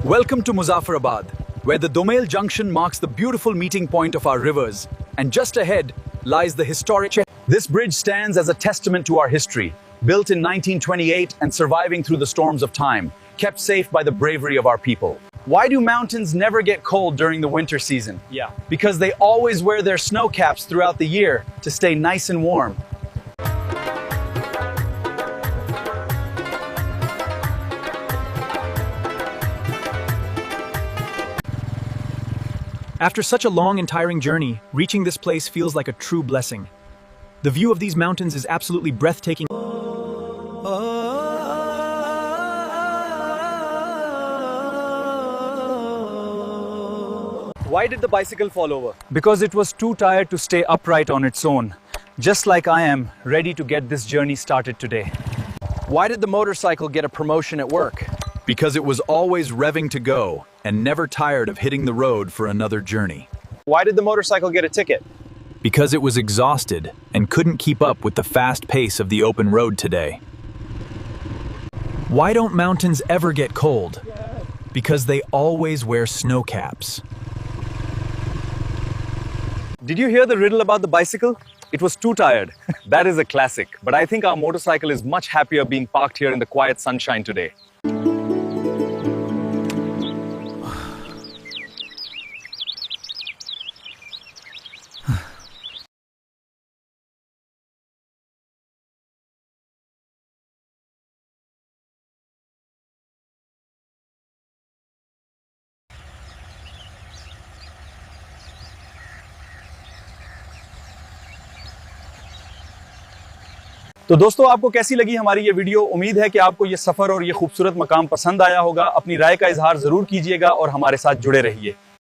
Welcome to Muzaffarabad, where the Domail Junction marks the beautiful meeting point of our rivers, and just ahead lies the historic. This bridge stands as a testament to our history, built in 1928 and surviving through the storms of time, kept safe by the bravery of our people. Why do mountains never get cold during the winter season? Yeah. Because they always wear their snow caps throughout the year to stay nice and warm. After such a long and tiring journey, reaching this place feels like a true blessing. The view of these mountains is absolutely breathtaking. Why did the bicycle fall over? Because it was too tired to stay upright on its own, just like I am ready to get this journey started today. Why did the motorcycle get a promotion at work? Because it was always revving to go and never tired of hitting the road for another journey. Why did the motorcycle get a ticket? Because it was exhausted and couldn't keep up with the fast pace of the open road today. Why don't mountains ever get cold? Because they always wear snow caps. Did you hear the riddle about the bicycle? It was too tired. That is a classic, but I think our motorcycle is much happier being parked here in the quiet sunshine today. तो दोस्तों, आपको कैसी लगी हमारी ये video? उम्मीद है कि आपको ये सफर और ये खूबसूरत मकाम पसंद आया होगा। अपनी राय का इजहार जरूर कीजिएगा और हमारे साथ जुड़े रहिए।